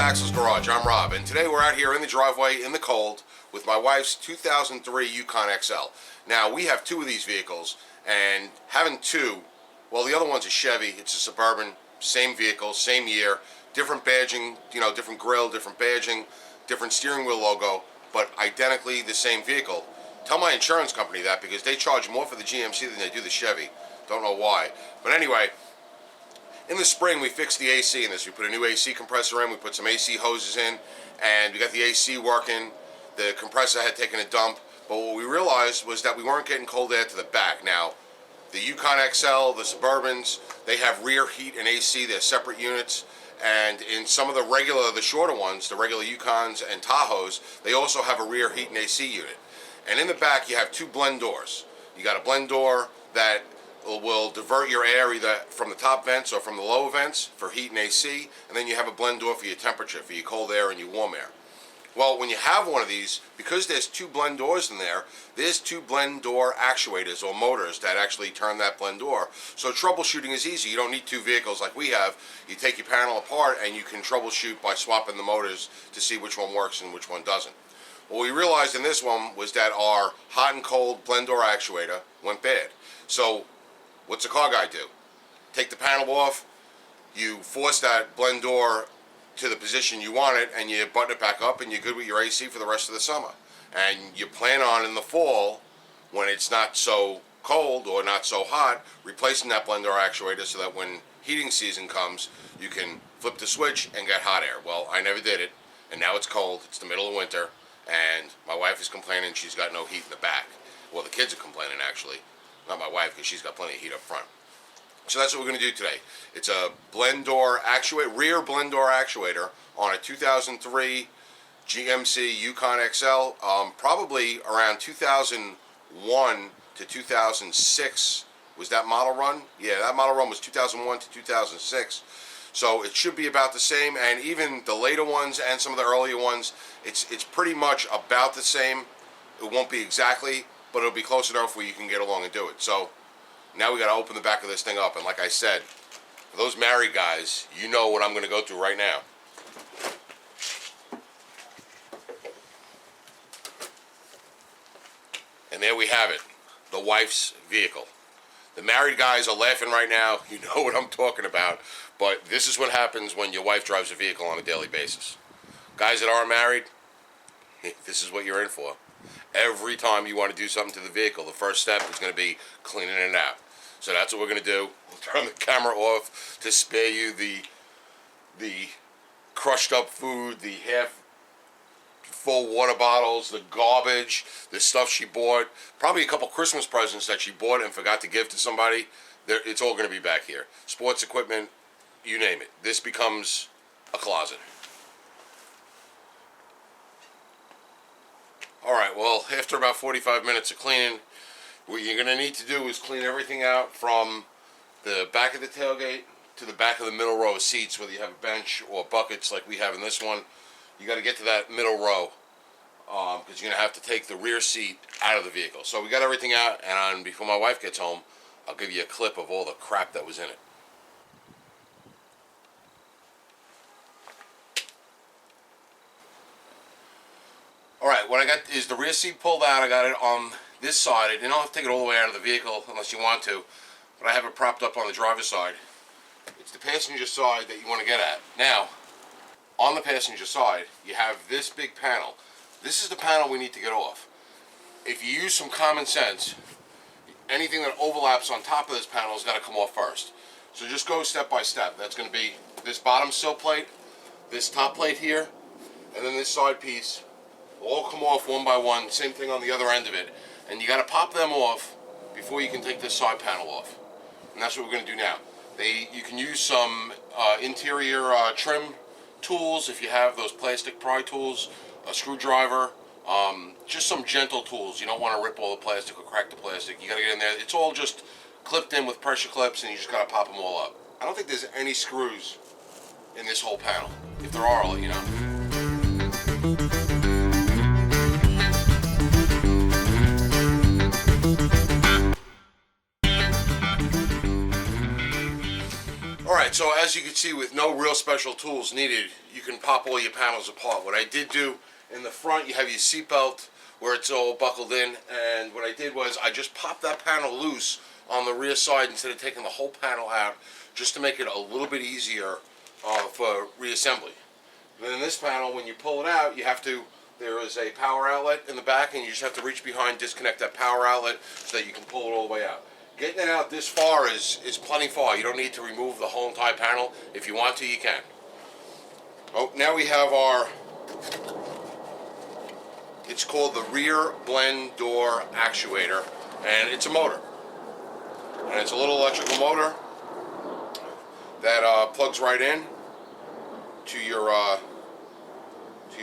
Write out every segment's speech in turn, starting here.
Axel's Garage. I'm Rob, and today we're out here in the driveway in the cold with my wife's 2003 Yukon XL. Now, we have two of these vehicles, and having two, well, the other one's a Chevy. It's a Suburban, same vehicle, same year, different badging, different grille, different badging, different steering wheel logo, but identically the same vehicle. Tell my insurance company that because they charge more for the GMC than they do the Chevy. Don't know why. But anyway, in the spring, we fixed the AC in this. We put a new AC compressor in, we put some AC hoses in, and we got the AC working. The compressor had taken a dump, but what we realized was that we weren't getting cold air to the back. Now, the Yukon XL, the Suburbans, they have rear heat and AC. They're separate units, and in some of the shorter ones, the regular Yukons and Tahoes, they also have a rear heat and AC unit. And in the back, you have two blend doors. You got a blend door that will divert your air either from the top vents or from the lower vents for heat and AC, and then you have a blend door for your temperature, for your cold air and your warm air. Well, when you have one of these, because there's two blend doors in there, there's two blend door actuators or motors that actually turn that blend door. So troubleshooting is easy. You don't need two vehicles like we have. You take your panel apart and you can troubleshoot by swapping the motors to see which one works and which one doesn't. What we realized in this one was that our hot and cold blend door actuator went bad. So what's a car guy do? Take the panel off, you force that blend door to the position you want it, and you button it back up, and you're good with your AC for the rest of the summer. And you plan on in the fall, when it's not so cold or not so hot, replacing that blend door actuator so that when heating season comes, you can flip the switch and get hot air. Well, I never did it, and now it's cold, it's the middle of winter, and my wife is complaining she's got no heat in the back. Well, the kids are complaining, actually. Not my wife, because she's got plenty of heat up front. So that's what we're going to do today. It's a blend door actuator, rear blend door actuator on a 2003 GMC Yukon XL. Probably around 2001 to 2006 was that model run. Yeah, that model run was 2001 to 2006. So it should be about the same, and even the later ones and some of the earlier ones, it's pretty much about the same. It won't be exactly, but it'll be close enough where you can get along and do it. So now we got to open the back of this thing up, and like I said, for those married guys, you know what I'm going to go through right now. And there we have it, the wife's vehicle. The married guys are laughing right now. You know what I'm talking about. But this is what happens when your wife drives a vehicle on a daily basis. Guys that aren't married, this is what you're in for. Every time you want to do something to the vehicle, the first step is going to be cleaning it out. So that's what we're going to do. We'll turn the camera off to spare you the crushed up food, the half full water bottles, the garbage, the stuff she bought, probably a couple Christmas presents that she bought and forgot to give to somebody. It's all going to be back here. Sports equipment, you name it. This becomes a closet. Alright, well, after about 45 minutes of cleaning, what you're going to need to do is clean everything out from the back of the tailgate to the back of the middle row of seats, whether you have a bench or buckets like we have in this one. You got to get to that middle row because you're going to have to take the rear seat out of the vehicle. So we got everything out, and before my wife gets home, I'll give you a clip of all the crap that was in it. Alright, what I got is the rear seat pulled out. I got it on this side. You don't have to take it all the way out of the vehicle unless you want to, but I have it propped up on the driver's side. It's the passenger side that you want to get at. Now, on the passenger side, you have this big panel. This is the panel we need to get off. If you use some common sense, anything that overlaps on top of this panel has got to come off first. So just go step by step. That's going to be this bottom sill plate, this top plate here, and then this side piece. All come off one by one, same thing on the other end of it. And you got to pop them off before you can take this side panel off. And that's what we're going to do now. You can use some interior trim tools if you have those plastic pry tools, a screwdriver, just some gentle tools. You don't want to rip all the plastic or crack the plastic. You got to get in there. It's all just clipped in with pressure clips, and you just got to pop them all up. I don't think there's any screws in this whole panel. If there are, I'll let you know. Alright, so as you can see, with no real special tools needed, you can pop all your panels apart. What I did do in the front, you have your seatbelt where it's all buckled in, and what I did was I just popped that panel loose on the rear side instead of taking the whole panel out, just to make it a little bit easier for reassembly. And then this panel, when you pull it out, there is a power outlet in the back, and you just have to reach behind, disconnect that power outlet so that you can pull it all the way out. Getting it out this far is plenty far. You don't need to remove the whole entire panel. If you want to, you can. Oh, now we have it's called the rear blend door actuator, and it's a motor. And it's a little electrical motor that plugs right in to your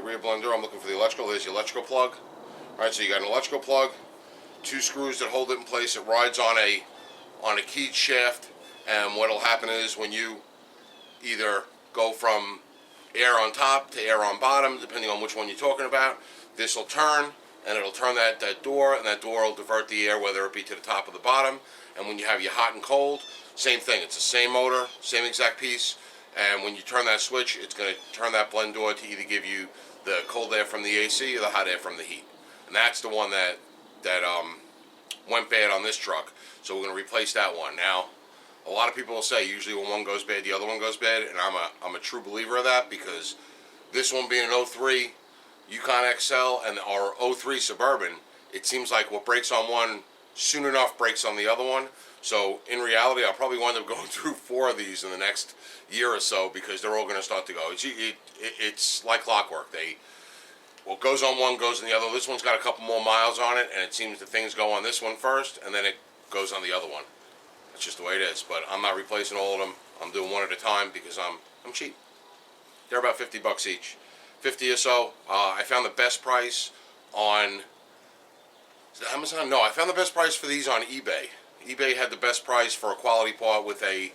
rear blend door. I'm looking for the electrical. There's your electrical plug. All right, so you got an electrical plug, 2 screws that hold it in place. It rides on a keyed shaft, and what'll happen is when you either go from air on top to air on bottom, depending on which one you're talking about, this will turn, and it'll turn that door, and that door will divert the air, whether it be to the top or the bottom. And when you have your hot and cold, same thing. It's the same motor, same exact piece, and when you turn that switch, it's going to turn that blend door to either give you the cold air from the AC or the hot air from the heat. And that's the one that went bad on this truck, so we're going to replace that one. Now, a lot of people will say usually when one goes bad, the other one goes bad, and I'm a true believer of that, because this one being an 03 Yukon XL and our 03 Suburban, it seems like what breaks on one soon enough breaks on the other one. So in reality, I'll probably wind up going through 4 of these in the next year or so, because they're all going to start to go. It's like clockwork. What goes on one goes on the other. This one's got a couple more miles on it, and it seems that things go on this one first, and then it goes on the other one. That's just the way it is. But I'm not replacing all of them. I'm doing one at a time because I'm cheap. They're about $50 each, 50 or so. I found the best price on Amazon. No, I found the best price for these on eBay. eBay had the best price for a quality part with a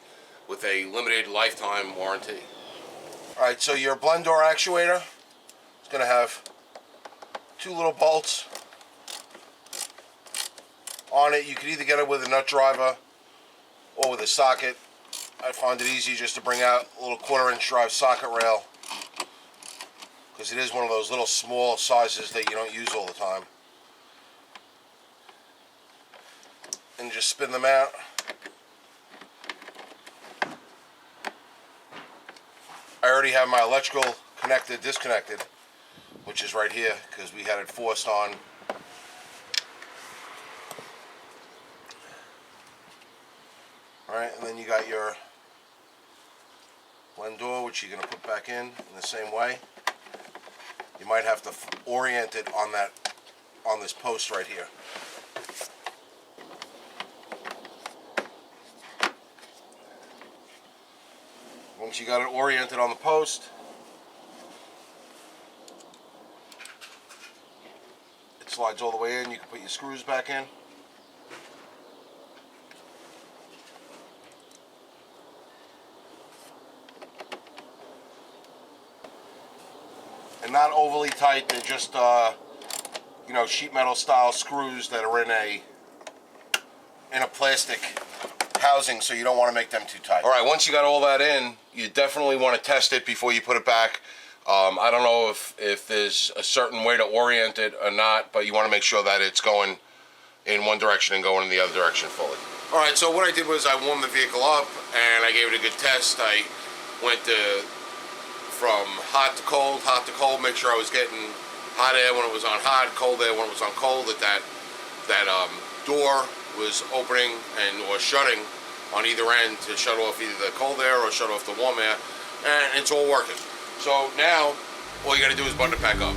limited lifetime warranty. All right, so your blend door actuator is going to have 2 little bolts on it. You can either get it with a nut driver or with a socket. I find it easy just to bring out a little 1/4-inch drive socket rail, because it is one of those little small sizes that you don't use all the time. And just spin them out. I already have my electrical disconnected, which is right here, because we had it forced on. Alright, and then you got your blend door, which you're going to put back in the same way. You might have to orient it on this post right here. Once you got it oriented on the post, it slides all the way in. You can put your screws back in. And not overly tight. They're just sheet metal style screws that are in a plastic housing, so you don't want to make them too tight. All right, once you got all that in, you definitely want to test it before you put it back. I don't know if there's a certain way to orient it or not, but you want to make sure that it's going in one direction and going in the other direction fully. All right, so what I did was I warmed the vehicle up and I gave it a good test. I went from hot to cold, make sure I was getting hot air when it was on hot, cold air when it was on cold, that door was opening or shutting on either end to shut off either the cold air or shut off the warm air, and it's all working. So now all you got to do is button it back up.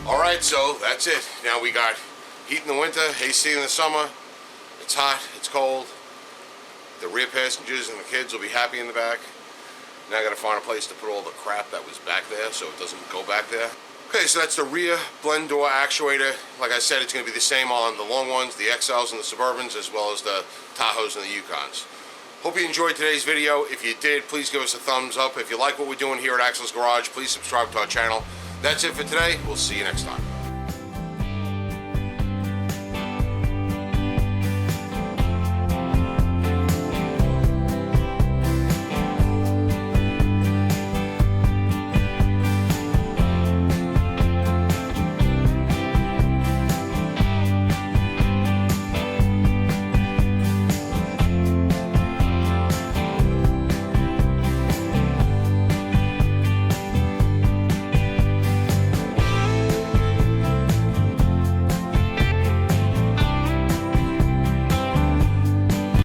Alright, so that's it. Now we got heat in the winter, AC in the summer. It's hot, it's cold. The rear passengers and the kids will be happy in the back. Now I gotta find a place to put all the crap that was back there so it doesn't go back there. Okay, so that's the rear blend door actuator. Like I said, it's gonna be the same on the long ones, the XLs and the Suburbans, as well as the Tahoes and the Yukons. Hope you enjoyed today's video. If you did, please give us a thumbs up. If you like what we're doing here at Axel's Garage, please subscribe to our channel. That's it for today. We'll see you next time.